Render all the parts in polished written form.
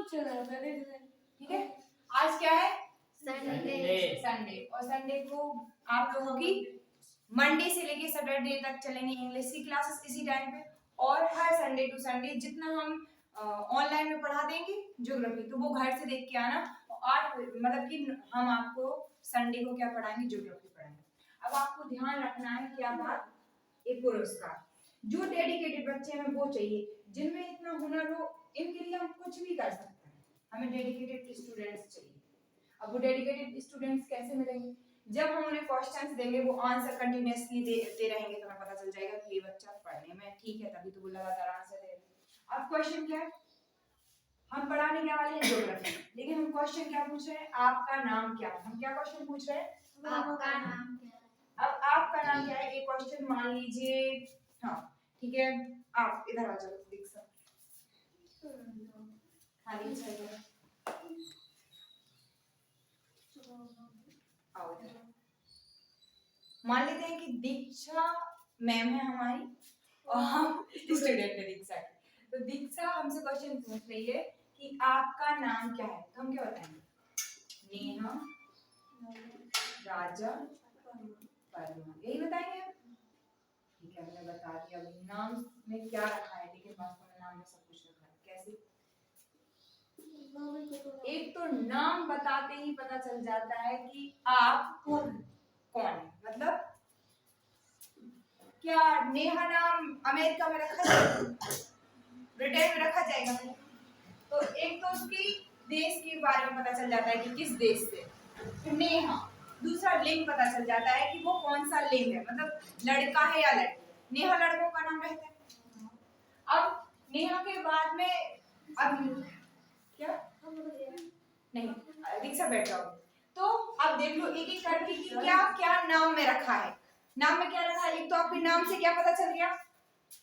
ठीक है। आज क्या है? संडे। और संडे को आप लोगों की मंडे से लेके सैटरडे तक चलेंगे इंग्लिश की क्लासेस इसी टाइम पे। और हर संडे टू संडे जितना हम ऑनलाइन में पढ़ा देंगे ज्योग्राफी, तो वो घर से देख के आना। और मतलब कि हम आपको संडे को क्या पढ़ाएंगे? ज्योग्राफी पढ़ाएंगे। अब आपको ध्यान रखना है क्या बात? एक पुरस्कार जो डेडिकेटेड बच्चे हैं वो चाहिए, जिनमें इतना हुनर हो, इनके लिए हम कुछ भी कर सकते हैं। हमें डेडिकेटेड स्टूडेंट्स चाहिए। अब वो डेडिकेटेड स्टूडेंट्स कैसे मिलेंगे? जब हम उन्हें क्वेश्चंस देंगे, वो आंसर कंटिन्यूअसली देते रहेंगे, तो हमें पता चल जाएगा कि ये बच्चा पढ़ने में ठीक है, तभी तो वो लगातार आंसर दे रहा है। अब क्वेश्चन क्या है? हम पढ़ाने क्या वाले हैं? ज्योग्राफी। लेकिन हम क्वेश्चन क्या पूछ रहे हैं? आपका नाम क्या है? हम क्या क्वेश्चन पूछ रहे हैं? आपका नाम क्या है? अब आपका नाम क्या है? एक क्वेश्चन मान लीजिए, हाँ ठीक है, आप इधर आ जाओ, दीक्षा खाली चाहिए, आओ इधर। मान लेते हैं कि दीक्षा मैम है हमारी और हम स्टूडेंट है दीक्षा की। तो दीक्षा हमसे क्वेश्चन पूछ रही है कि आपका नाम क्या है? तो हम क्या बताएंगे? नेहा, राजा, वर्मा, यही बताएंगे हम। ठीक है, हमने बता दिया। अभी नाम में क्या रखा है, लेकिन वास्तव में नाम में सब कुछ रखा है। कैसे? एक तो नाम बताते ही पता चल जाता है कि आप कौन है। मतलब क्या नेहा नाम अमेरिका में रखा जाएगा? ब्रिटेन में रखा जाएगा? तो एक तो उसकी देश के बारे में पता चल जाता है कि किस देश से। नेहा, दूसरा लिंग पता चल जाता है कि वो कौन सा लिंग है, मतलब लड़का है या लड़की। नेहा लड़कों का नाम रहता है। अब नेहा के बाद में अब क्या नहीं, दीक्षा बैठ जाओ। तो अब देख लो एक एक करके कि क्या क्या नाम में रखा है। नाम में क्या रखा है? एक तो आपके नाम से क्या पता चल गया?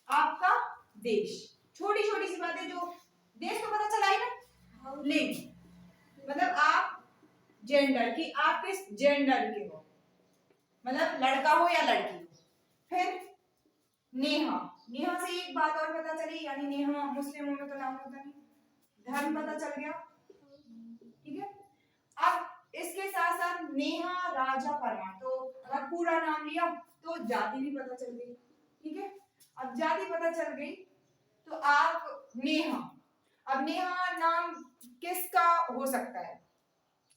आपका देश। छोटी छोटी सी बातें जो देश को पता चला ही ना। लिंग मतलब आप जेंडर की, आप किस जेंडर के हो, मतलब लड़का हो या लड़की हो। फिर नेहा, नेहा से एक बात और पता चली, यानी नेहा मुस्लिमों में तो नाम होता नहीं, धर्म पता चल गया। ठीक है। अब इसके साथ साथ नेहा, राजा, वर्मा, तो अगर पूरा नाम लिया तो जाति भी पता चल गई। ठीक है। अब जाति पता चल गई तो आप नेहा, अब नेहा नाम किसका हो सकता है?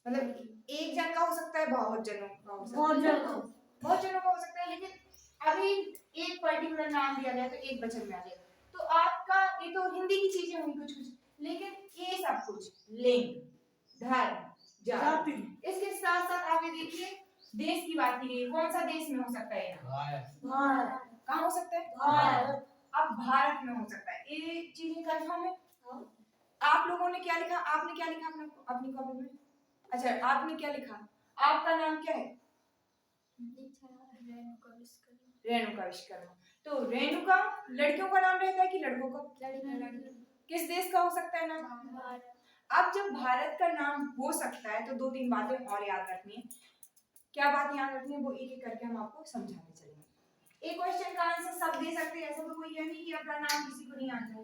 मतलब एक जन का हो सकता है, बहुत जनों का हो सकता है, बहुत जनों का हो सकता है। लेकिन अभी एक पर्टिकुलर नाम दिया गया तो एक वचन में आ जाएगा। तो आपका ये तो हिंदी की चीजें होंगी कुछ कुछ, लेकिन ये सब कुछ लिंग, धर्म, जाति, इसके साथ साथ आप ये देखिए देश की बात की गई। कौन सा देश में हो सकता है? भारत। कहाँ हो सकता है? भारत। अब भारत में हो सकता है, ये चीजें कंफर्म है। आप लोगों ने क्या लिखा? आपने क्या लिखा अपनी कॉपी में? अच्छा, आपने क्या लिखा? आपका नाम क्या है? रेणुका विश्वकर्मा। तो रेणुका लड़कियों का नाम रहता है कि लड़कों का? किस देश का हो सकता है नाम? अब जब भारत का नाम हो सकता है तो दो तीन बातें और याद रखनी है। क्या बात याद रखनी है वो एक एक करके हम आपको समझाने चलेंगे। एक क्वेश्चन का आंसर सब दे सकते हैं, ऐसा तो कोई है नहीं कि अपना नाम किसी को नहीं आता है।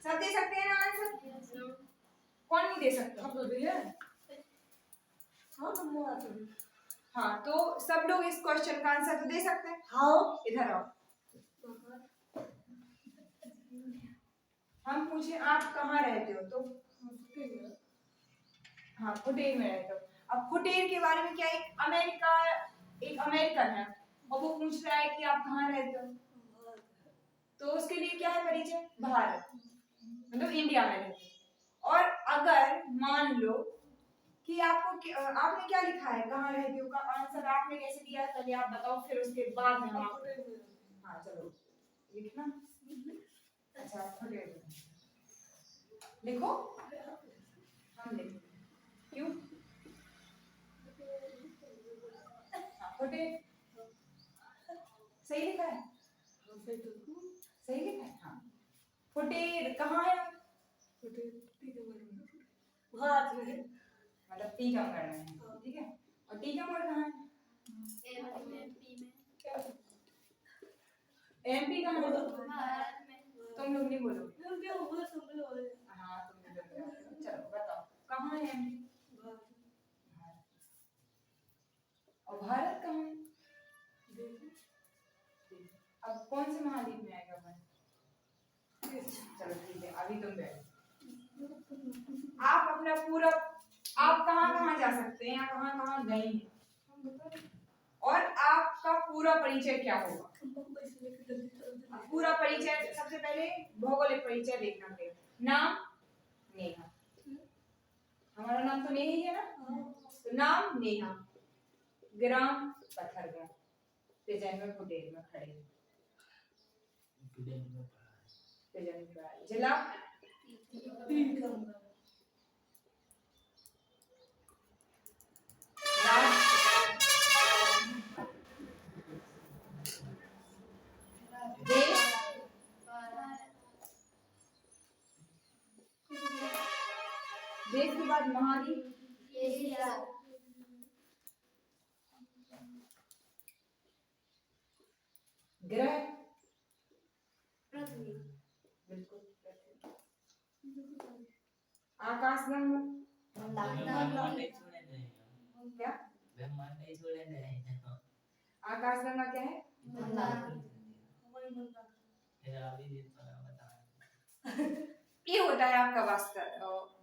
सब दे सकते हैं ना आंसर? कौन नहीं दे सकता? हम तो दिए। हाँ, तो सब लोग इस क्वेश्चन का आंसर तो दे सकते हैं। हाँ, इधर आओ। हम पूछे आप कहाँ रहते हो, तो हाँ फुटेर में रहते हो। अब फुटेर के बारे में क्या, एक अमेरिकन है और वो पूछ रहा है कि आप कहाँ रहते हो, तो उसके लिए क्या है परिचय? भारत, मतलब इंडिया में रहते हो। और अगर मान लो कि आपने क्या लिखा है, कहाँ रहते हो का आंसर आपने कैसे दिया, पहले आप बताओ, फिर उसके बाद में हम हाँ चलो लिखना। अच्छा फुटेर लिखो, हम लिख क्यों? फुटेर सही लिखा है? सही लिखा है। हाँ, फुटेर कहाँ है? मतलब टीकमगढ़ में है। ठीक है। और टीकमगढ़ कहाँ है? एमपी कहाँ है? तुम लोग नहीं बोलो। हाँ है MP? और भारत कहाँ है? अब कौन से महाद्वीप में आएगा भारत? चलो ठीक है, अभी तुम बैठो। आप अपना पूरा, आप कहाँ कहाँ जा सकते हैं या कहाँ कहाँ गए हैं, और आपका पूरा परिचय क्या होगा? पूरा परिचय, सबसे पहले भौगोलिक परिचय देखना पड़ेगा। नाम नेहा, हमारा नाम तो नेहा ही है ना, तो नाम नेहा, ग्राम पत्थरगांव, तेजन बुटेल में खड़े, जिला देश के बाद महाद्वीप, एशिया, ग्रह पृथ्वी, बिल्कुल आकाश गंगा क्या, आकाश गंगा क्या है? ये होता है आपका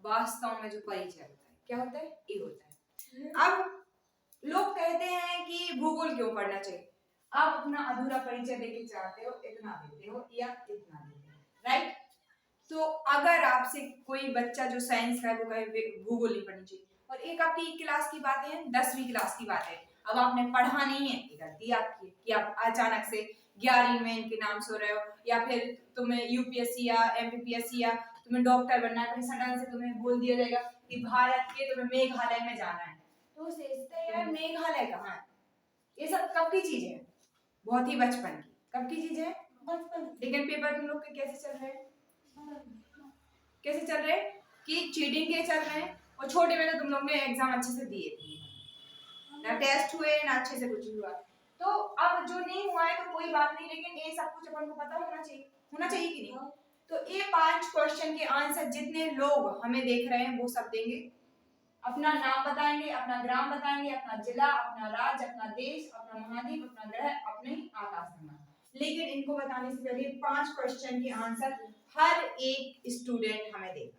वास्तव में जो परिचय होता है, क्या होता है? ये होता है। अब लोग कहते हैं कि भूगोल क्यों पढ़ना चाहिए? आप अपना अधूरा परिचय देके चाहते हो, इतना देते हो या इतना देते हो, राइट? तो अगर आपसे कोई बच्चा जो साइंस का है वो कहे भूगोल नहीं पढ़नी चाहिए, और एक आपकी क्लास की बात है, 10वीं क्लास की बात है, अब आपने पढ़ा नहीं है, गलती आपकी कि आप अचानक से 11वीं में इनके नाम सो रहे हो, या फिर तुम्हें यूपीएससी या एमपीपीएससी या तुम्हें डॉक्टर बनना है, सडन से तुम्हें बोल दिया जाएगा कि भारत के तुम्हें मेघालय में जाना है, तो सोचते हैं यार मेघालय कहाँ है? ये सब कब की चीज है? बहुत ही बचपन की। कब की चीज है? बचपन। लेकिन पेपर तुम लोग के कैसे चल रहे हैं? कैसे चल रहे हैं कि चीटिंग के चल रहे हैं, और छोटे में तो तुम लोग ने एग्जाम अच्छे से दिए थे, ना टेस्ट हुए ना अच्छे से कुछ हुआ, तो अब जो नहीं हुआ है तो कोई बात नहीं, लेकिन ये सब कुछ अपन को पता होना चाहिए, होना चाहिए कि नहीं? तो ये 5 क्वेश्चन के आंसर जितने लोग हमें देख रहे हैं वो सब देंगे, अपना नाम बताएंगे, अपना ग्राम बताएंगे, अपना जिला, अपना राज्य, अपना देश, अपना महाद्वीप, अपना ग्रह, अपने आकाशगंगा। लेकिन इनको बताने से पहले 5 क्वेश्चन के आंसर हर एक स्टूडेंट हमें देगा,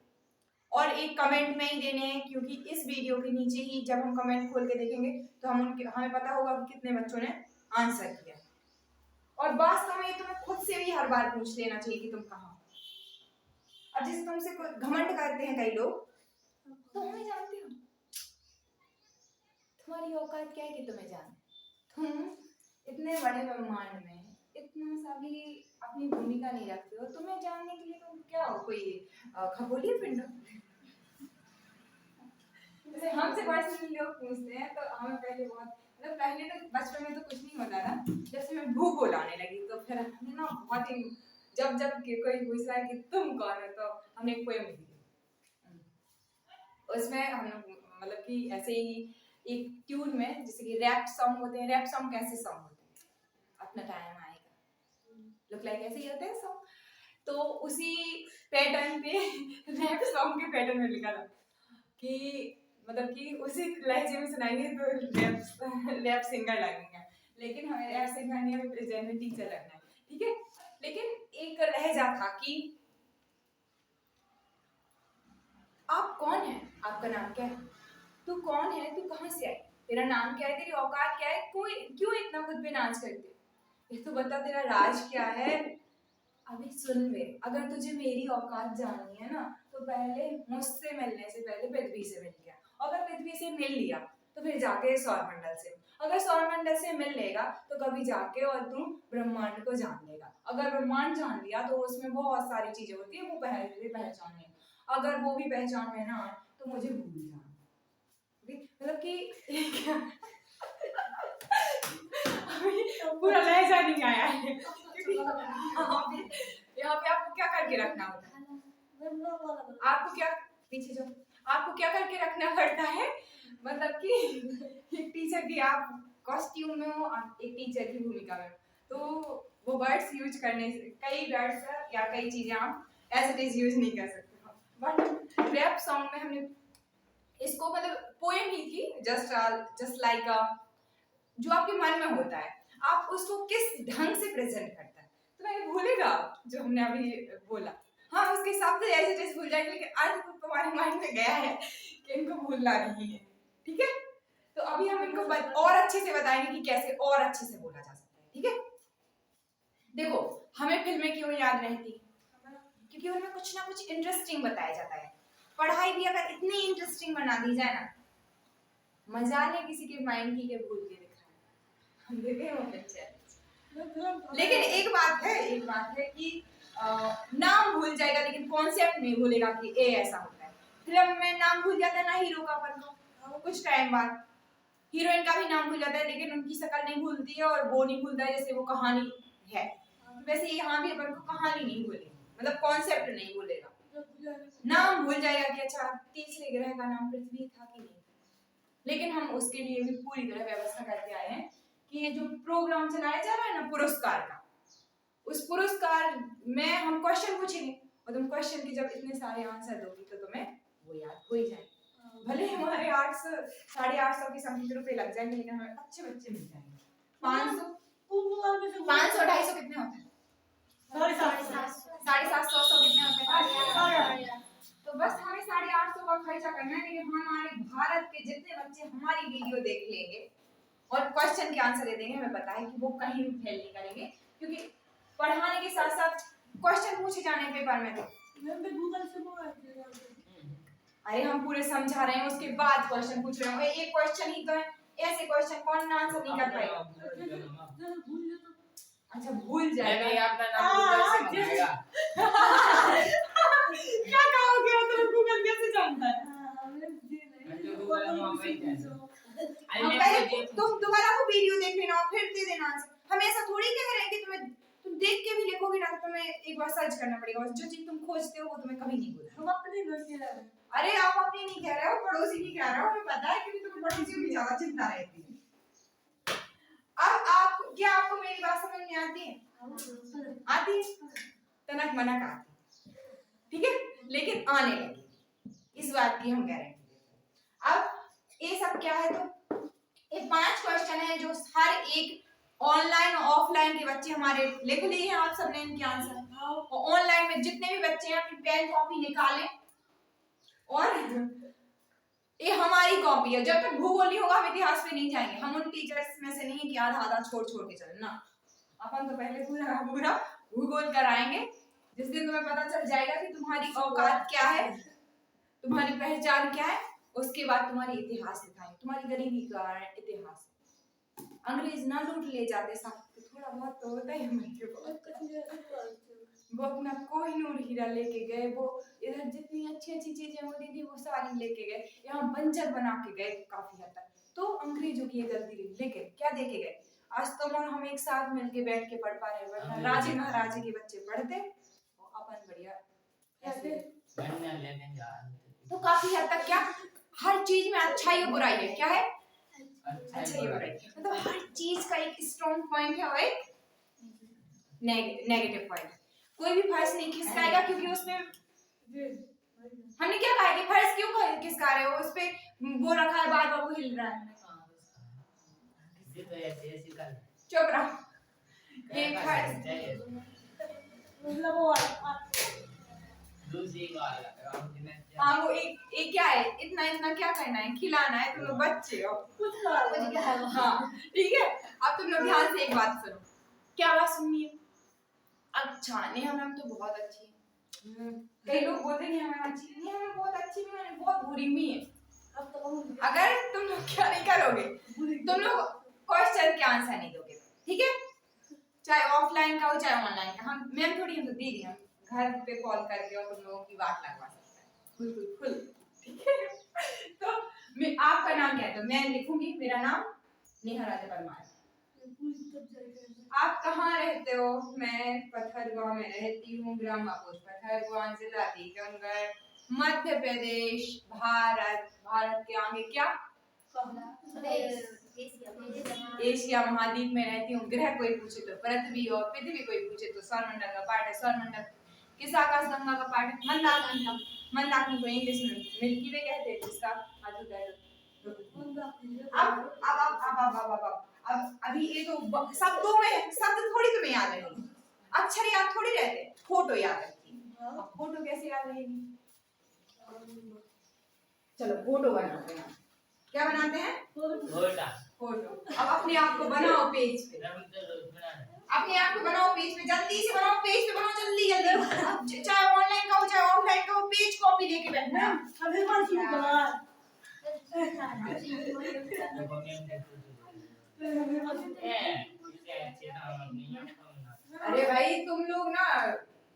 और एक कमेंट में ही देने हैं, क्योंकि इस वीडियो के नीचे ही जब हम कमेंट खोल के देखेंगे तो हमें पता होगा कि कितने बच्चों ने आंसर किया। और वास्तव में तुम्हें खुद से भी हर बार पूछ लेना चाहिए कि तुम कहाँ हो। अब जैसे तुमसे घमंड करते हैं कई लोग, तो हमें जानते हो, तुम्हारी औकात क्या है कि तुम्हें जाने? तुम इतने बड़े ब्रह्मांड में इतना सा भी अपनी भूमिका नहीं रखते हो, तुम्हें जानने के लिए तुम क्या हो, कोई खगोलीय पिंड? जैसे हमसे पर्सनली लोग पूछते हैं तो हमें पहले बहुत, मतलब पहले तो बचपन में तो कुछ नहीं होता था, जब से मैं भूगोल आने लगी तो फिर हमने ना बहुत ही, जब कोई पूछ रहा है कि तुम कौन हो, तो हमने एक पोएम लिखी, उसमें हम मतलब कि ऐसे ही एक ट्यून में, जैसे कि रैप सॉन्ग होते हैं, रैप सॉन्ग कैसे सॉन्ग होते हैं, अपना टाइम आएगा, लुक लाइक ऐसे ही होते हैं सॉन्ग, तो उसी पैटर्न पे रैप सॉन्ग के पैटर्न में लिखा था कि मतलब कि उसी लहजे में सुनाएंगे तो रैप सिंगर लगेंगे, लेकिन हमें रैप सिंगर नहीं, हमें प्रेजेंट टीचर लगना है, ठीक है? लेकिन एक लहजा था कि आप कौन है, आपका नाम क्या है, तू कौन है, तू कहाँ से आई, तेरा नाम क्या है, तेरी औकात क्या है, क्यों इतना खुद पे नाच करते, ये तो बता तेरा राज क्या है। अभी सुन ले, अगर तुझे मेरी औकात जाननी है ना, तो पहले मुझसे मिलने से पहले पृथ्वी से मिल गया, अगर पृथ्वी से मिल लिया तो फिर जाके सौरमंडल से, अगर सौरमंडल से मिल लेगा तो कभी जाके और तू ब्रह्मांड को जान लेगा, अगर ब्रह्मांड जान लिया तो उसमें बहुत सारी चीजें होती है, वो पहले पहचान लेगा, अगर वो भी पहचान में ना आए तो मुझे भूल जाना, मतलब कि पूरा लहजा नहीं आया है, यहाँ पे आपको क्या करके रखना होता है, आपको क्या, पीछे जो आपको क्या करके रखना पड़ता है, मतलब कि एक टीचर की आप कॉस्ट्यूम में हो, एक टीचर की भूमिका में, तो वो वर्ड्स यूज करने से, कई वर्ड्स या कई चीजें आप एज इट इज यूज नहीं कर सकते, बट रैप सॉन्ग में हमने इसको मतलब पोएम ही थी, जस्ट लाइक जो आपके मन में होता है आप उसको किस ढंग से प्रेजेंट करता है। तो मैं भूलेगा जो हमने अभी बोला, हाँ उसके हिसाब से ऐसे जैसे भूल जाएंगे, लेकिन आज तो तुम्हारे माइंड में गया है कि इनको भूलना नहीं है, ठीक है। तो अभी हम इनको और अच्छे से बताएंगे कि कैसे और अच्छे से बोला जा सकता है, ठीक है। देखो हमें फिल्में क्यों याद रहती, क्योंकि उनमें कुछ ना कुछ इंटरेस्टिंग बताया जाता है। पढ़ाई भी अगर इतनी इंटरेस्टिंग बना दी जाए ना, मजा ले किसी के माइंड की के भूल के दिखाए, हम देखे वो पिक्चर। लेकिन एक बात है कि नाम भूल जाएगा लेकिन कॉन्सेप्ट नहीं भूलेगा कि ए ऐसा होता है। फिल्म में नाम भूल जाता है ना हीरो का, अपन को कुछ टाइम बाद हीरोइन का भी नाम भूल जाता है, लेकिन उनकी शक्ल नहीं भूलती है और वो नहीं भूलता है जैसे वो कहानी है। वैसे यहाँ भी अपन को कहानी नहीं भूलेगी, मतलब कॉन्सेप्ट नहीं भूलेगा, नाम भूल जाएगा कि अच्छा तीसरे ग्रह का नाम पृथ्वी था कि नहीं। लेकिन हम उसके लिए भी पूरी तरह व्यवस्था करके आए हैं कि ये जो प्रोग्राम चलाया जा रहा है ना पुरस्कार का, उस पुरस्कार में हम क्वेश्चन पूछेंगे और तुम क्वेश्चन के जब इतने सारे आंसर दोगी तो तुम्हें वो याद हो ही जाएगा। भले हमारे 800 850 के समथिंग रुपए लग जाएंगे, लेकिन हमें अच्छे बच्चे मिल जाएंगे। 500 250 कितने होते हैं? 750 कितने होते हैं? तो बस हमें 850 का खर्चा करना है, लेकिन हमारे भारत के जितने बच्चे हमारी वीडियो देख लेंगे और क्वेश्चन के आंसर दे देंगे, हमें पता है कि वो कहीं भी फेल नहीं करेंगे, क्योंकि पढ़ाने के साथ साथ क्वेश्चन पूछे जाने पेपर में। अरे हम पूरे समझा रहे हैं उसके बाद क्वेश्चन पूछ रहे हैं, एक क्वेश्चन ही तो है, ऐसे क्वेश्चन कौन आंसर नहीं कर पाएगा। अच्छा भूल जाएगा क्या कहोगे तो गूगल कैसे जानता है? तुम दोबारा वो वीडियो देख लेना और फिर दे देना। हम ऐसा थोड़ी कह रहे हैं कि तुम देख के भी लिखोगे ना तो तुम्हें एक बार सर्च करना पड़ेगा, जो चीज तुम खोजते हो वो तुम्हें कभी नहीं भूलना। हम अपनी नहीं कह रहे, अरे आप अपनी नहीं कह रहे हो, पड़ोसी की कह रहे हो, हमें पता है क्योंकि तुम्हें पड़ोसियों की ज्यादा चिंता रहती है। अब आप क्या आपको मेरी बात समझ में आती है? आती है, तनक मनक आती, ठीक है, लेकिन आने लगी, इस बात की हम गारंटी देते हैं। अब ये सब क्या है, तो ये 5 क्वेश्चन है जो हर एक ऑनलाइन और ऑफलाइन के बच्चे हमारे लिख लिए हैं, आप सबने इनके आंसर। और ऑनलाइन में जितने भी बच्चे हैं अपनी पेन कॉपी निकालें, और ये हमारी कॉपी है, जब तक भूगोल नहीं होगा हम इतिहास पे नहीं जाएंगे। हम उन टीचर्स में से नहीं कि आधा आधा छोड़ छोड़ के चले ना, अपन तो पहले पूरा पूरा भूगोल कराएंगे, जिस दिन तुम्हें पता चल जाएगा कि तुम्हारी औकात क्या है, तुम्हारी पहचान क्या है, उसके बाद तुम्हारी इतिहास दिखाएंगे। तुम्हारी गरीबी का इतिहास, अंग्रेज ना लूट ले जाते साथ, तो थोड़ा बहुत तो होता ही हमारे पास। वो अपना कोहिनूर हीरा लेके गए, वो इधर जितनी अच्छी अच्छी चीजें होती थी वो सारी लेके गए, यहाँ बंजर बना के गए काफी हद तक। तो अंग्रेजों की ये गलती रही, लेकिन क्या देके गए, आज तुम और हम एक साथ मिलके बैठ के पढ़ पा रहे हैं, वरना राजे महाराजे के बच्चे पढ़ते और अपन बढ़िया ऐसे। तो काफी हद तक क्या हर चीज में अच्छाई और बुराई है, क्या है अच्छाई और बुराई, मतलब हर चीज का एक स्ट्रॉन्ग पॉइंट है और एक नेगेटिव पॉइंट। कोई भी फर्श नहीं खिसकाएगा, क्योंकि उसमें हमने क्या कहा कि फर्श क्यों खिसका रहे हो, उस पे वो रखा है बार बार वो हिल रहा है। चुप रहो, ये फर्श हाँ वो एक क्या है, इतना इतना क्या करना है, खिलाना है, तुम लोग बच्चे हो हाँ ठीक है। अब तुम लोग ध्यान से एक बात सुनो, क्या बात सुननी है? अच्छा नेहा मैम तो बहुत अच्छी है, कई लोग बोलते हैं नेहा मैम अच्छी, नेहा मैम बहुत अच्छी भी है, बहुत बुरी भी है। अगर तुम लोग क्या नहीं करोगे, तुम लोग क्वेश्चन के आंसर नहीं दोगे, ठीक है, चाहे ऑफलाइन का हो चाहे ऑनलाइन का। हम मैम थोड़ी हम तो दीदी हम घर पे कॉल करके और तुम लोगों की बात लगवा सकते हैं बिल्कुल फुल, ठीक है। तो मैं आपका नाम क्या है, तो मैं लिखूंगी मेरा नाम नेहा राजा परमार। आप कहाँ रहते हो? मैं पथरगांव में रहती हूँ, ग्राम बापुर पथरगांव, जिला टीकमगढ़, मध्य प्रदेश, भारत। भारत के आगे क्या? एशिया महाद्वीप में रहती हूँ। ग्रह कोई पूछे तो पृथ्वी, और पृथ्वी कोई पूछे तो सौरमंडल का पार्ट है। सौरमंडल किस आकाश गंगा का पार्ट है? मंदाकिनी का। मंदाकिनी को इंग्लिश में मिल्की वे कहते हैं, जिसका आज होता है। अब अभी ये तो शब्दों में शब्द थोड़ी तुम्हें याद रहेगी, अक्षर याद थोड़ी रहते, फोटो याद रहती है। अब फोटो कैसे याद रहेगी? चलो फोटो बनाते हैं। क्या बनाते हैं? फोटो। अब अपने आप को बनाओ पेज पे, अपने आप को बनाओ पेज पे, जल्दी से बनाओ, पेज पे बनाओ जल्दी जल्दी, चाहे ऑनलाइन का हो चाहे ऑफलाइन का हो, पेज कॉपी लेके बैठना। अरे भाई तुम लोग ना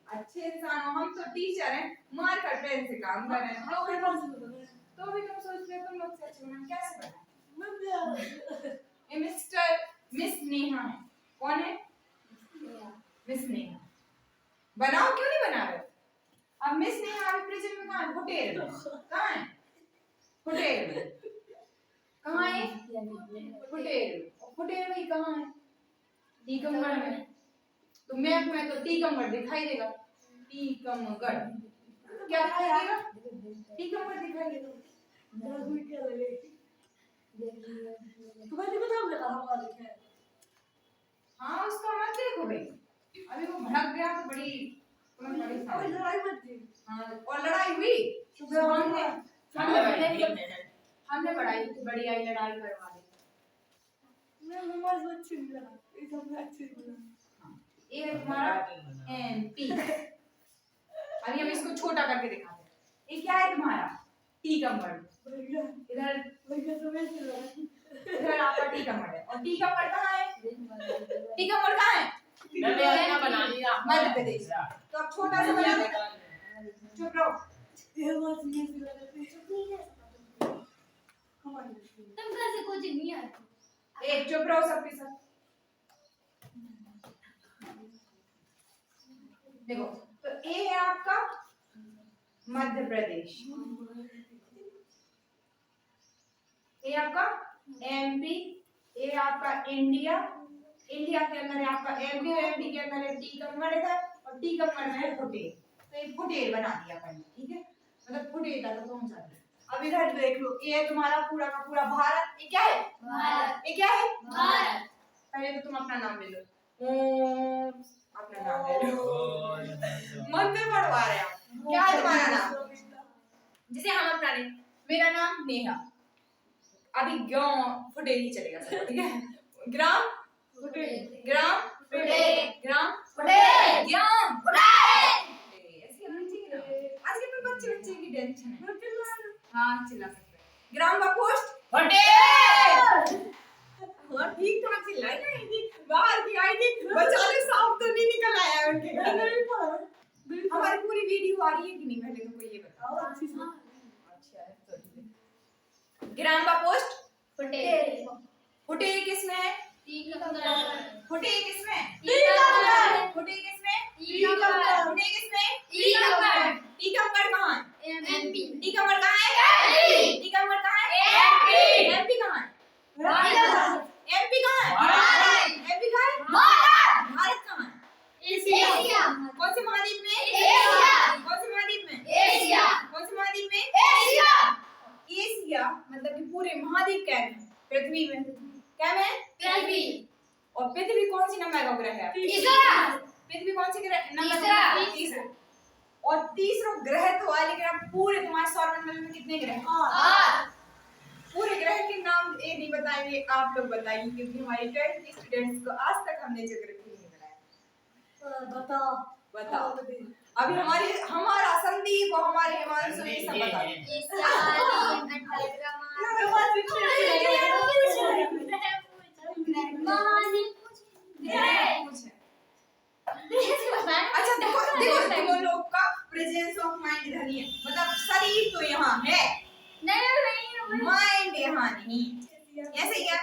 अच्छे इंसान हो, हम तो टीचर हैं, मार कर पेन से काम कर रहे हैं, तो भी तुम सोच रहे हो तुम लोग सच में कैसे बनाए? मिस्टर मिस नेहा है, कौन है? मिस नेहा। बनाओ, क्यों नहीं बना रहे? अब मिस नेहा अभी प्रेजेंट में कहाँ है? होटल में। कहाँ है? होटल में। कहाँ है? होटल। होटल वही कहाँ है? टीकमगढ़ में। तो मैप में तो टीकमगढ़ दिखाई देगा। टीकमगढ़ क्या दिखाई देगा? टीकमगढ़ दिखाई देगा। तुम्हें बताओ ना कहाँ लिखा है? हाँ उसका मत देखो भाई, अभी वो भड़क गया तो बड़ी और लड़ाई मत थी। हाँ और लड़ाई हुई हमने बड़ी आई लड़ाई करवा दी। मैं हमारी अच्छी नहीं लगा, ये सब अच्छी नहीं लगा। ये हमारा एमपी। अभी हम इसको छोटा करके दिखाते हैं। ये क्या है तुम्हारा? टीकमगढ़। इधर इधर आपका टीकमगढ़ है, और टीकमगढ़ कहाँ है? टीकमगढ़ कहाँ है? मध्य प्रदेश। तो अब छोटा सा बना दे। चुप रहो। तुम कैसे कोचिंग नहीं आती? एक चुप रहो सबके सब। देखो तो ये है आपका मध्य प्रदेश, ये आपका एमपी, ये आपका इंडिया, इंडिया के अंदर है आपका एमपी, और एमपी के अंदर है टीकमगढ़ है, और टीकमगढ़ में है फुटेल। तो ये फुटेल बना दिया अपन, ठीक है, मतलब फुटेल तक पहुंचा दिया। अब इधर देख लो, ये तुम्हारा पूरा का पूरा भारत। ये क्या है? भारत। ये क्या है? भारत। पहले तो तुम अपना नाम ले लो। अपना नाम ले लो। मन में पढ़वा रहे आप। क्या है तुम्हारा नाम? जिसे हम अपना ले। मेरा नाम नेहा। अभी गांव फुटेल ही चलेगा सर, ठीक है? ग्राम फुटेल, ग्राम फुटेल, ग्राम फुटेल, ग्राम फुटेल। ऐसे होना चाहिए ना। आज के बच्चे की टेंशन है। हाँ चिल्ला सकते हैं। ग्राम का पोस्ट फुटेल। हाँ ठीक ठाक चिल्लाई ना, ये बाहर की आईडी बचाने सांप तो नहीं निकल आया उनके घर। हमारी पूरी वीडियो आ रही है कि नहीं पहले तो कोई ये बताओ। अच्छा है तो ग्राम का पोस्ट फुटेल। फुटेल किसमें है? टीकमगढ़। फुटेल किसमें? टीकमगढ़। फुटेल किसमें? टीकमगढ़। फुटेल किसमें? टीकमगढ़। टीकमगढ़ कहाँ है? एमपी। टीकमगढ़ कहाँ है? एमपी। टीकमगढ़ कहाँ है? एमपी। एमपी कहाँ है? भारत। एमपी कहाँ है? भारत। एमपी कहाँ है? भारत। भारत कहाँ है? एशिया। कौन से महाद्वीप में? एशिया। कौन से महाद्वीप में? एशिया। कौन से महाद्वीप में? एशिया। एशिया मतलब कि पूरे महाद्वीप क्या है? पृथ्वी में। क्या है? पृथ्वी। और पृथ्वी कौन सी नंबर का ग्रह है? तीसरा। पृथ्वी कौन सी ग्रह नंबर तीसरा। का? तीसरा। और तीसरा ग्रह तो है, लेकिन अब पूरे तुम्हारे सौरमंडल में कितने ग्रह हैं? 8। पूरे ग्रह के नाम ये नहीं बताएंगे, आप लोग बताइए, क्योंकि हमारे 20 स्टूडेंट्स को आज तक हमने ज्योग्राफी नहीं बताया। बताओ अभी हमारा संदीप और हमारे हिमांशु ये सब बता अच्छा देखो तुम लोग का प्रेजेंस ऑफ माइंड इधर नहीं है, मतलब शरीर तो यहाँ है, माइंड यहाँ नहीं। ऐसे ही है,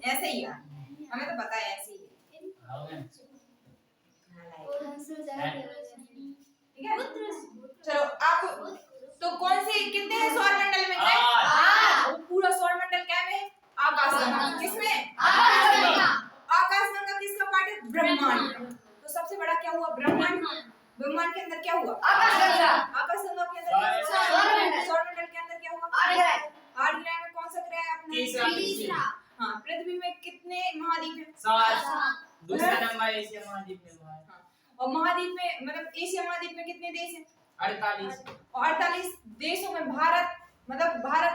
ऐसे ही है, हमें तो पता है ऐसे ही है। ठीक है चलो आप तो कौन से कितने हैं सौरमंडल में? 8। पूरा सौरमंडल क्या में? आकाशगंगा। किसमें? आकाशगंगा। आकाशगंगा किसका पार्ट है? ब्रह्मांड। तो सबसे बड़ा क्या हुआ? ब्रह्मांड। ब्रह्मांड के अंदर क्या हुआ? आकाशगंगा। आकाशगंगा के अंदर क्या तीसरा हाँ, पृथ्वी में कितने महाद्वीप हैं? 7। दूसरा नंबर एशिया महाद्वीप में है। हाँ, और महाद्वीप में मतलब एशिया महाद्वीप में कितने देश हैं? 48। और 48 देशों में भारत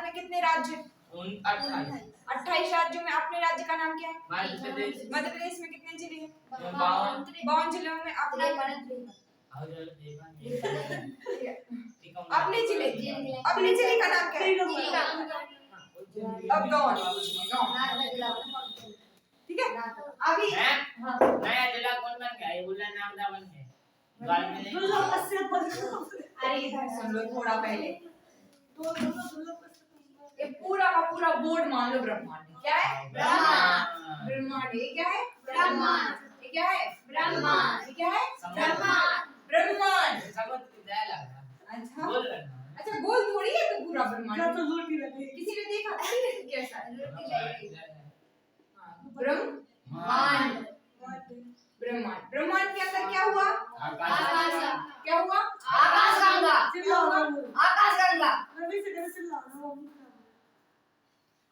में कितने राज्य हैं? 28। 28 राज्यों में अपने राज्य का नाम क्या है? मध्य प्रदेश। मध्य प्रदेश में कितने जिले हैं? 52 जिलों में अपना अपने जिले का नाम क्या है? अब गाँव ठीक है। अभी हाँ नया जिला कौन बन गया? ये बुल्ला नामदा बन गया। गाल में नहीं। अरे इधर सुन लो थोड़ा पहले। ये पूरा का पूरा बोर्ड मान लो ब्रह्मांड। क्या है? ब्रह्मांड। ये क्या है? ब्रह्मांड। ये क्या है? ब्रह्मांड। ये क्या है? ब्रह्मांड। समझ के जाए लगा। अच्छा बोल रहा अच्छा गोल थोड़ी है तो पूरा ब्रह्मांड। किसी ने देखा कैसा है? ब्रह्मांड। ब्रह्मांड के अंदर क्या हुआ? क्या हुआ? आकाशगंगा।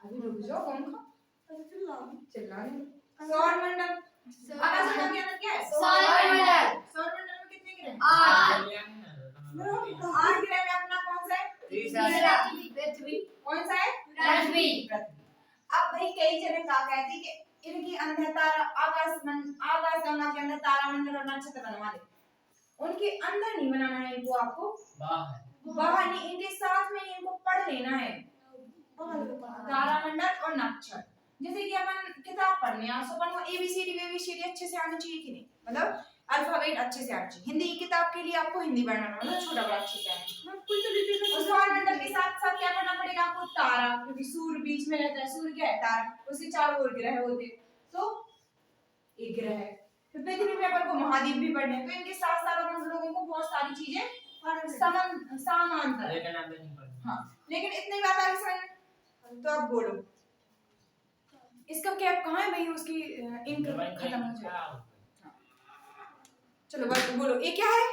अभी रुक जाओ। कौन था? चिल्ला रहे। सौरमंडल। आकाशगंगा के अंदर क्या है? सौरमंडल में कितने ग्रह? 8 ग्रह में अपना कौन सा है? पृथ्वी। कौन सा है? पृथ्वी। अब भाई कई जने कहा कहती कि इनके अंदर तारा आकाशगंगा के अंदर तारामंडल और नक्षत्र बनवा दे। उनके अंदर नहीं बनाना है इनको, आपको बाहर नहीं, इनके साथ में इनको पढ़ लेना है तारामंडल और नक्षत्र। जैसे कि अपन किताब पढ़ने अपन को ABCD अच्छे से आनी चाहिए कि नहीं? मतलब अल्फाबेट अच्छे से आना चाहिए। हिंदी की किताब के लिए आपको हिंदी पढ़ना पड़ेगा, छोटा बड़ा अच्छे से आना। उस सौरमंडल के साथ साथ क्या करना पड़ेगा आपको? तारा, क्योंकि सूर्य बीच में रहता है। सूर्य क्या है? तारा। उसके चारों ओर ग्रह होते हैं, तो एक ग्रह है। तो पृथ्वी में अपन को महाद्वीप भी पढ़ने हैं, तो इनके साथ साथ अपन लोगों को बहुत सारी चीजें समानांतर। हाँ, लेकिन इतनी बात आगे समझ। तो अब बोलो इसका कैप कहाँ है भाई? उसकी इंक खत्म हो जाए। चलो बोलो ये क्या है?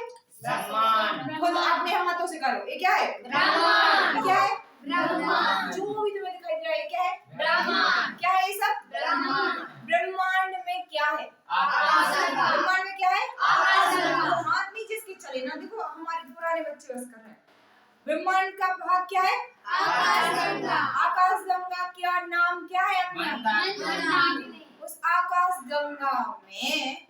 खुद अपने हाथों से करो। ये क्या है? ब्रह्मांड। क्या है? ब्रह्मांड। जो भी तुम्हें दिखाई दे रहा है क्या है? ब्रह्मांड। क्या है ये सब? ब्रह्मांड में क्या है? ब्रह्मांड में क्या है? हाथ नीचे इसके चले ना, देखो हमारे पुराने बच्चे बस कर रहे हैं। ब्रह्मांड का भाग क्या है? आकाशगंगा का नाम क्या है अपना? उस आकाशगंगा में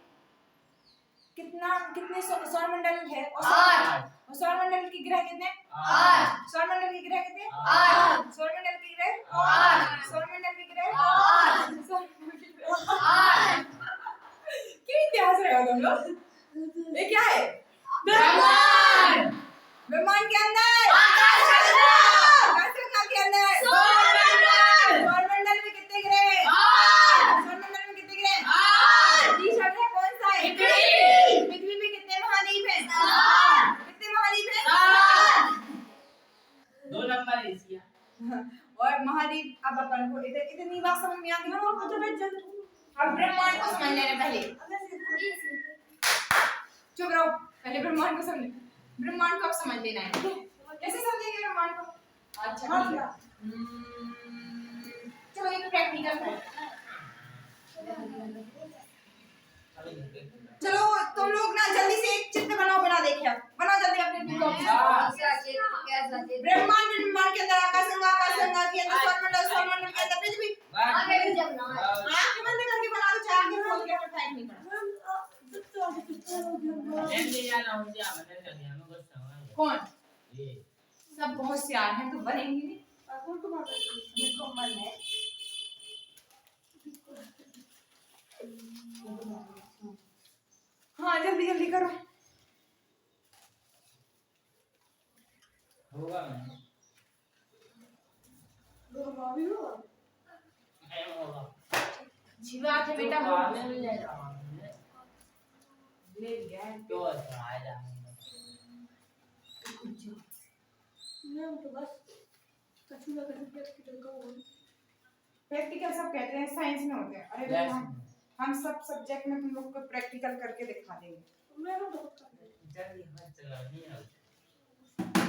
कितने सौरमंडल है? 8। और सौरमंडल के ग्रह कितने? 8। सौरमंडल के ग्रह कितने? 8। सौरमंडल के ग्रह 8। सौरमंडल के ग्रह 8। क्यों इतिहास रहे हो तुम लोग? ये क्या है? ब्रह्मांड के अंदर आकाशगंगा के अंदर सौरमंडल में कितने ग्रह? सौरमंडल में कितने ग्रह? तीसरा ग्रह कौन सा है? पृथ्वी में कितने महाद्वीप हैं? कितने महाद्वीप हैं? 2 नंबर एशिया और महाद्वीप। अब अपन को इतनी बात समझ में आ गई। अब ब्रह्मांड को समझ लेना पहले। चुप रहो, पहले ब्रह्मांड को समझ। ब्रह्मांड को अब समझ लेना है। कैसे समझेंगे ब्रह्मांड को? अच्छा चलो एक प्रैक्टिकल है। चलो तुम लोग ना जल्दी से एक चित्र बनाओ। बना देखिए, बनाओ जल्दी अपने ब्रह्मांड के अंदर आकाशगंगा के अंदर सौरमंडल के अंदर पृथ्वी। आंखें बंद करके बना दो, चाहे आंखें खोल के फटाक नहीं पड़ा। कौन? ये सब बहुत सियार हैं तो बनेंगे नहीं। मेरे मन है। हाँ जल्दी जल्दी करो। होगा जीवा के बेटा मिल जाएगा। ले गया तो आ जा तो बस कछुआ का प्रैक्टिकल का हो। प्रैक्टिकल सब कहते हैं साइंस में होते हैं। अरे हम सब सब्जेक्ट में तुम लोग को प्रैक्टिकल करके दिखा देंगे। मैं तो जल्दी हाथ चला नहीं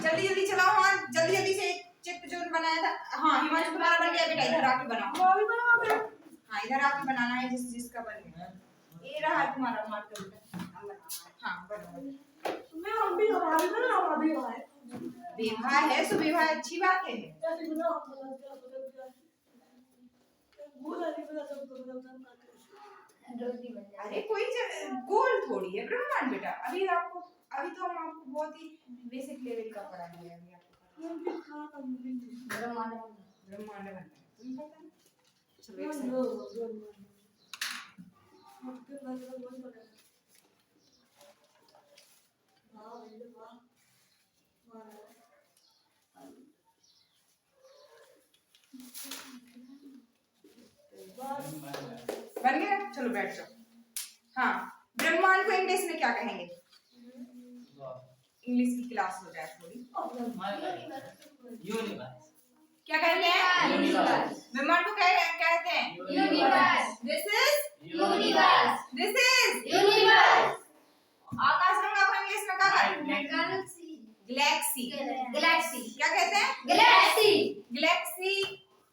जल्दी जल्दी चलाओ। हाँ जल्दी जल्दी से एक चित्र जो तुरंत बनाया था। हाँ हिमांशु तुम्हारा बन गया बेटा, इधर आके बनाओ। अभी बना पे हाँ इधर आके बनाना है जिसका बन गया। ये रहा तुम्हारा मार्कर बेटा, अब बनाना है। हाँ बनाओ। मैं हम भी अभी बना अभी है विवाह है सो विवाह अच्छी बात है। जैसे बना भूल आ रही है सब रोटी बन जाए। अरे कोई गोल थोड़ी है ब्रह्मांड बेटा। अभी तो हम आपको बहुत ही बेसिक लेवल का पढ़ाएंगे। अभी आपको ब्रह्मांड ब्रह्मांड बनना है, तुम्हें पता है? चलो एक सेकंड। बन गया, चलो बैठ जाओ। हाँ ब्रह्मांड को इंग्लिश में क्या कहेंगे? इंग्लिश की क्लास हो जाए थोड़ी। यूनिवर्स। क्या कहते हैं? यूनिवर्स। ब्रह्मांड को क्या कहते हैं? Universe. This is universe. This is universe. आकाश गंगा को इंग्लिश में क्या कहते हैं? गैलेक्सी। गैलेक्सी। गैलेक्सी। क्या कहते हैं? गैलेक्सी। गैलेक्सी।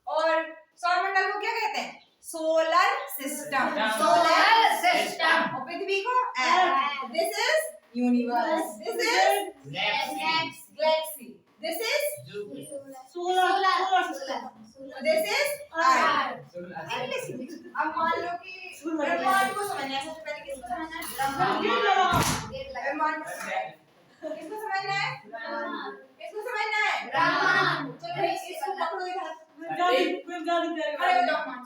और सौरमंडल को क्या कहते हैं? Solar system. Solar system. और पृथ्वी को earth. This is universe. This is galaxy. This is this is earth. English. अब मान लो कि ब्रह्मांड को समझना है, सबसे पहले किसको समझना है? ब्रह्मांड को। किसको समझना है? किसको समझना है? ब्रह्मांड। चलो भाई इसको पकड़ो इधर। मैं अरे जाओ मां।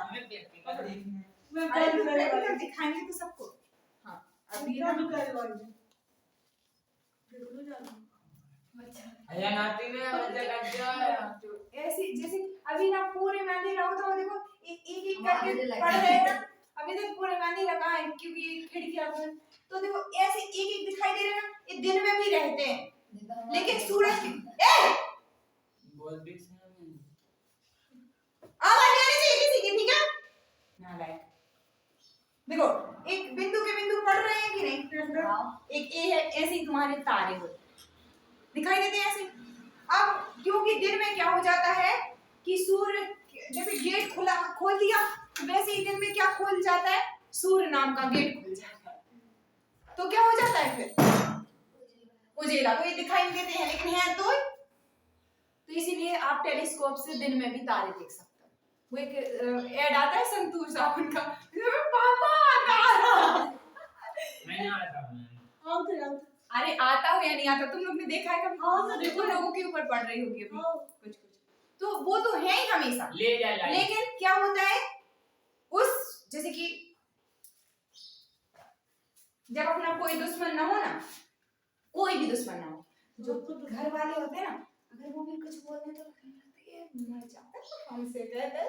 हमें प्रैक्टिकल अरे तुम प्रैक्टिकल दिखाएंगे तो सबको। हाँ अभी ना अरे नाती ने मजा कर दिया। ऐसी जैसे अभी ना पूरे में अंधेरा होता हो, देखो एक एक करके अंधेरा लगा पढ़ रहे हैं ना। अभी तक पूरे में अंधेरा कहाँ है, क्योंकि खिड़कियां बंद। तो देखो ऐसे एक एक दिखाई दे रहे हैं ना, ये दिन में भी रहते हैं लेकिन सूरज की बोल भी आवाज नहीं आनी चाहिए किसी की, ठीक है? नालायक। देखो एक बिंदु के बिंदु पढ़ रहे हैं कि नहीं? एक ए है, ऐसे ही तुम्हारे तारे हो दिखाई देते हैं ऐसे। अब क्योंकि दिन में क्या हो जाता है कि सूर्य जैसे गेट खुला खोल दिया, वैसे ही दिन में क्या खोल जाता है? सूर्य नाम का गेट खुल जाता है। तो क्या हो जाता है फिर? उजेला। तो ये दिखाई नहीं देते हैं लेकिन है तो इसीलिए आप टेलीस्कोप से दिन में भी तारे देख सकते हैं। वो एक ऐड आता है संतूर साबुन का, पापा तारा। मैंने आता हूं। अरे आता हो या नहीं आता, तुम लोग ने देखा है कभी? हाँ, तो देखो लोगों के ऊपर पड़ रही होगी अभी कुछ कुछ, तो वो तो है ही हमेशा। ले जा लाइट। लेकिन क्या होता है उस जैसे कि जब अपना कोई दुश्मन ना हो ना, कोई भी दुश्मन ना हो, जो घर वाले होते हैं ना, अगर वो भी कुछ बोलते तो लगती है मर जाता है हमसे कहते,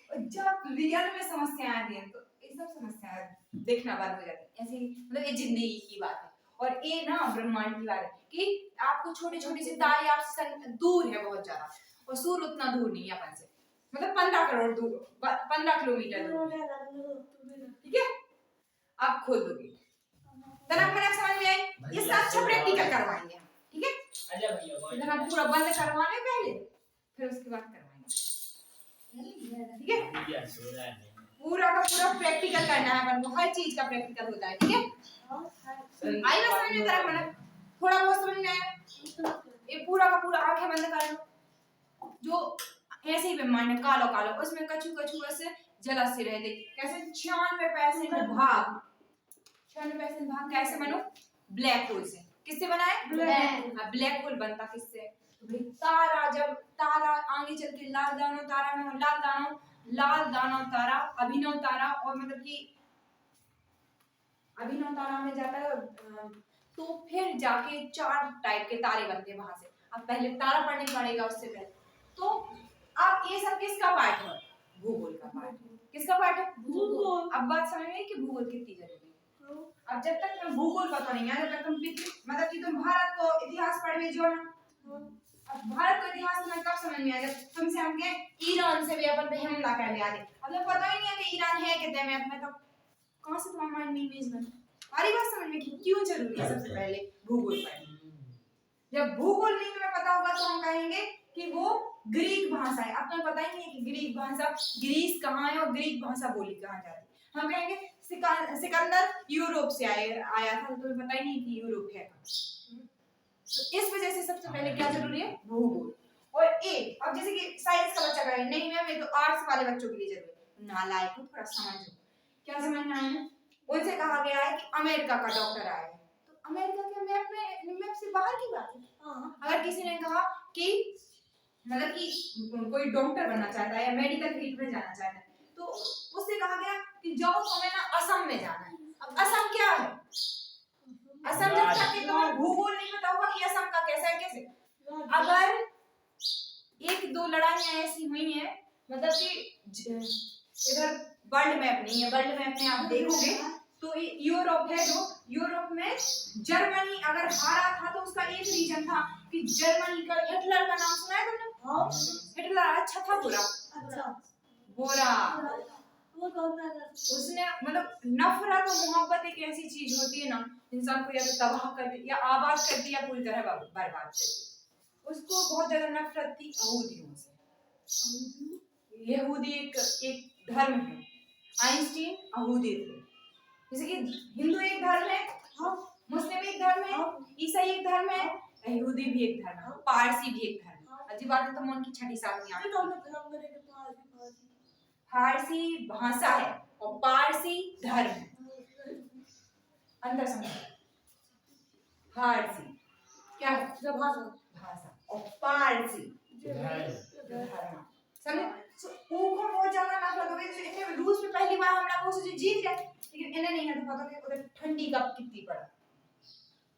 और जब रियल में समस्याएं आती हैं तो ये सब समस्याएं देखना बंद हो जाती है। ऐसे मतलब ये जिंदगी की बात है। और ये ना ब्रह्मांड की बात है कि आपको छोटे छोटे से तारे आपसे दूर है बहुत ज्यादा, और सूर्य उतना दूर नहीं है अपन से, मतलब 15 करोड़ दूर, 15 किलोमीटर दूर। ठीक है? आप खोल दोगे तनाक मनाक समझ में आई? ये सब अच्छा प्रैक्टिकल करवाएंगे, ठीक है? आजा भैया बोल। इधर आप पूरा बंद करवाने पहले, फिर उसके बाद करवाएंगे, ठीक है? भैया सो रहा है। पूरा का पूरा प्रैक्टिकल करना है अपन को, हर चीज का प्रैक्टिकल होता है, ठीक है? आई बात समझ में? तनाक मनाक थोड़ा बहुत समझ में आया? ये पूरा का पूरा आंखें बंद कर लो। जो ऐसे ही ब्रह्मांड है कालो कालो, उसमें कछु कछु ऐसे जला से रहते, कैसे 96% भाग, 96% भाग कैसे बनो? ब्लैक होल से। किससे बना है? ब्लैक होल बनता किससे? तो भाई तारा, जब तारा आगे चल के लाल दानव तारा में, लाल दानव तारा, अभिनव तारा, और मतलब कि अभिनव तारा में जाता है तो फिर जाके 4 टाइप के तारे बनते हैं वहां से। अब पहले तारा पढ़ने पड़ेगा उससे पहले। तो अब ये सब किसका पार्ट है? भूगोल का पार्ट। किसका पार्ट है? भूगोल। अब बात समझ में आई कि भूगोल कितनी जरूरी है। अब जब तक तुम भूगोल पता नहीं है, जब तक तुम मतलब कि तुम भारत को इतिहास पढ़ जो ना, अब भारत को इतिहास तुम्हें कब समझ में आया? जब तुमसे हम कहें ईरान से भी अपन पे हमला कर लिया थे, अब तुम्हें पता ही नहीं है कि ईरान है कितने में, अपने तो कहां से तुम्हारा माइंड में इमेज बना? हमारी बात समझ में कि क्यों जरूरी है सबसे पहले भूगोल पढ़ना, जब भूगोल नहीं तुम्हें पता होगा तो हम कहेंगे कि वो ग्रीक भाषा है। अब तुम्हें पता ही नहीं है कि ग्रीक भाषा, ग्रीस कहाँ है और ग्रीक भाषा बोली कहाँ जाती है। हम कहेंगे सिकंदर यूरोप से आया था, तो तुम्हें पता ही नहीं कि यूरोप है कहाँ। तो इस वजह से सबसे पहले क्या जरूरी है, भूगोल। और अब जैसे कि साइंस का बच्चा कहे नहीं मैम ये तो आर्ट्स वाले बच्चों के लिए जरूरी है, नालायक हो, थोड़ा समझो। क्या समझना है, उनसे कहा गया है कि अमेरिका का डॉक्टर आया है, तो अमेरिका के मैप से बाहर की बात है। अगर किसी ने कहा कि मतलब कि कोई डॉक्टर बनना चाहता है या मेडिकल फील्ड में जाना चाहता है, तो उससे कहा गया कि जाओ तुम्हें ना असम में जाना है। अब असम क्या है, असम जब तक कि तुम्हें भूगोल नहीं पता होगा कि असम का कैसा है कैसे। अगर एक दो लड़ाइयां ऐसी हुई हैं, मतलब कि इधर वर्ल्ड मैप नहीं है, वर्ल्ड मैप में आप देखोगे तो यूरोप है, जो यूरोप में जर्मनी अगर हारा था तो उसका एक रीजन था कि जर्मनी का, हिटलर का नाम सुना है तुमने? हिटलर अच्छा था बुरा? बुरा। उसने मतलब नफरत और मोहब्बत एक ऐसी चीज होती है ना, इंसान को या तो तबाह कर देती या आबाद करती या पूरी तरह बर्बाद करती। उसको बहुत ज्यादा नफरत थी यहूदियों से। यहूदी एक धर्म है, आइंस्टीन यहूदी थे। जैसे कि हिंदू एक धर्म है, मुस्लिम एक धर्म है, ईसाई एक धर्म है, यहूदी भी एक धर्म है, पारसी भी एक धर्म है। अजीब बात है, तो उनकी छठी सातवीं आती है। फारसी भाषा है और पारसी धर्म है। अंदर समझ, फारसी क्या है, भाषा, और पारसी धर्म। समझे? ऊपर बहुत ज्यादा नफरत हो गई। इतने रूस में पहली बार हमरा को सोचे जीत गए, लेकिन इन्हें नहीं है तो पता कि उधर ठंडी कब कितनी पड़ा,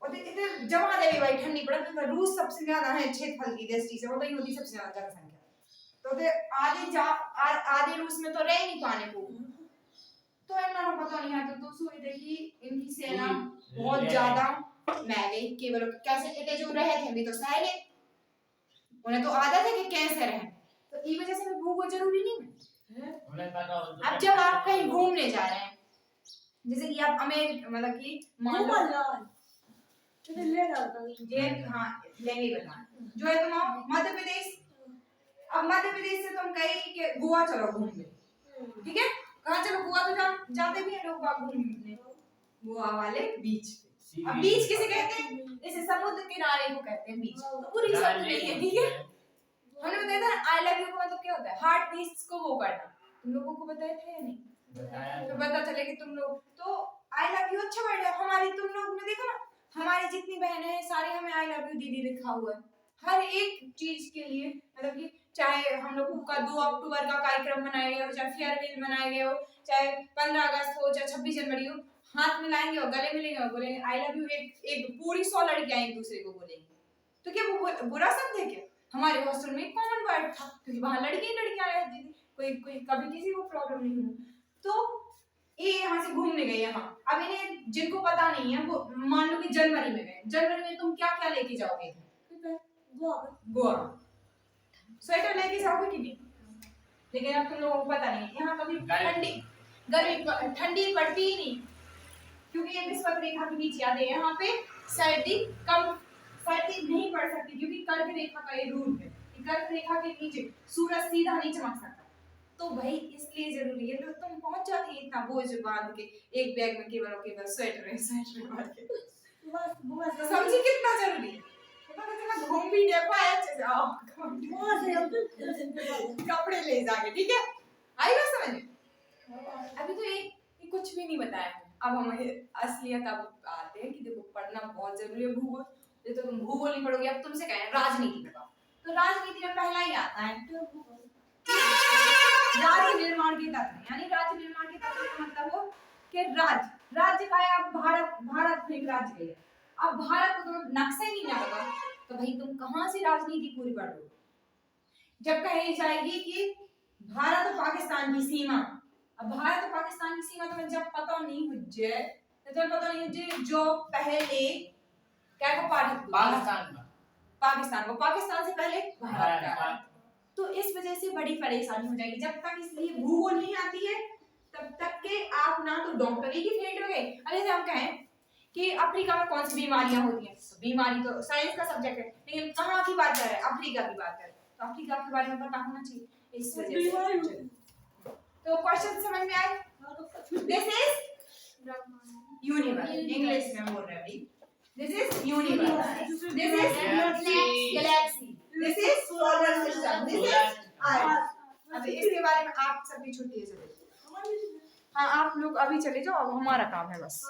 और इतने जमा देवी भाई ठंडी पड़ा। तो रूस सबसे ज्यादा है क्षेत्रफल की दृष्टि से, वो तो यहूदी सबसे ज्यादा जनसंख्या, तो आधे रूस में तो रह नहीं पाने को, तो इन्हें पता नहीं है। तो सोच देखी इनकी सेना बहुत ज्यादा मैं गई, केवल कैसे इतने जो रहे थे भी तो सहे, उन्हें तो आदत है कि कैसे रहे, तो इस वजह से भूगोल जरूरी नहीं है। अब जब आप कहीं घूमने जा रहे हैं, जैसे कि आप अमेरिका मतलब कि हाँ लेंगे बता जो है तुम मध्य प्रदेश, अब मध्य प्रदेश से तुम कहीं के गोवा चलो घूमने, ठीक है, कहाँ चलो, गोवा तो जाते भी हैं लोग घूमने, गोवा वाले बीच पे। अब बीच किसे कहते हैं, जैसे समुद्र किनारे को कहते हैं बीच, तो पूरी शब्द नहीं है, ठीक है। हमने बताया था आई लव यू का मतलब क्या होता है, हार्ट बीट्स को वो करना, तुम लोगों को बताया था या नहीं? तो पता चले कि तुम लोग तो आई लव यू अच्छा वर्ड है। हमारी तुम लोग ने देखा ना, हमारी जितनी बहनें हैं सारी हमें आई लव यू दीदी लिखा हुआ है हर एक चीज के लिए। मतलब कि चाहे हम लोग का 2 अक्टूबर का कार्यक्रम मनाया गया हो, चाहे फेयरवेल मनाया गया हो, चाहे 15 अगस्त हो, चाहे 26 जनवरी हो, हाथ मिलाएंगे और गले मिलेंगे और बोलेंगे आई लव यू। एक पूरी 100 लड़कियां एक दूसरे को बोलेंगी, तो क्या वो बुरा शब्द है क्या? हमारे हॉस्टल में कॉमन वर्ड था, क्योंकि वहां लड़कियां रहती थी, कोई कभी किसी को प्रॉब्लम नहीं हुई। तो ये यहाँ से घूमने गए यहाँ, अब इन्हें जिनको पता नहीं है वो मान लो कि जनवरी में गए, जनवरी में तुम क्या क्या लेके जाओगे? गोवा स्वेटर लेके जाओगे कि नहीं? लेकिन अब तुम लोगों को पता नहीं, यहाँ कभी गर्मी ठंडी पड़ती ही नहीं, क्योंकि ये विषुवत रेखा के नीचे आते हैं, यहाँ पे सर्दी नहीं पड़ सकती, क्योंकि कर्क रेखा का ये रूल है कि कर्क रेखा के नीचे सूरज सीधा नहीं चमक सकता। तो भाई इसलिए जरूरी है, तो तुम पहुंच जाते इतना बोझ बांध के एक बैग में केवल स्वेटर बांध के, तो समझी कितना जरूरी है। घूम भी नहीं पाए अच्छे से, आओ कपड़े ले जाके, ठीक है, आई बात समझ में? अभी तो ये कुछ भी नहीं बताया है, अब हमें असलियत अब आते हैं कि देखो पढ़ना बहुत जरूरी है भूगोल। तो तुम भूगोल नहीं पढ़ोगे, अब तुमसे कहें राजनीति बताओ, तो राजनीति में पहला ही आता है राज्य निर्माण के तत्व। यानी राज्य निर्माण के तत्व का मतलब हो कि राज्य का है। अब भारत में एक राज्य है, अब भारत को तुम्हें नक्शा ही नहीं आता तो भाई तुम कहाँ से राजनीति पूरी पढ़ लो? जब कही जाएगी कि भारत और पाकिस्तान की सीमा, अब भारत और पाकिस्तान की सीमा तुम्हें जब पता नहीं हो जाए, तो तुम्हें पता नहीं हो जाए जो पहले क्या को पाकिस्तान से पहले भारत का, तो इस वजह से बड़ी परेशानी हो जाएगी। जब तक इसलिए भूगोल नहीं आती है तब तक के आप ना तो डॉक्टरी की फील्ड में गए। अरे हम कहें कि अफ्रीका में कौन सी बीमारियां होती हैं। तो बीमारी तो साइंस का सब्जेक्ट है, लेकिन कहाँ की बात कर रहे हैं, अफ्रीका की बात कर रहे हैं, तो अफ्रीका के बारे में पता होना चाहिए इस वजह से। तो क्वेश्चन समझ में आए। दिस इज यूनिवर्स, इंग्लिश में बोल रहे हैं भाई। This is universe, this is galaxy, this is solar system, this is earth. अब इसके बारे में आप सबकी छुट्टी है, चले। हाँ आप लोग अभी चले जाओ, अब हमारा काम है बस।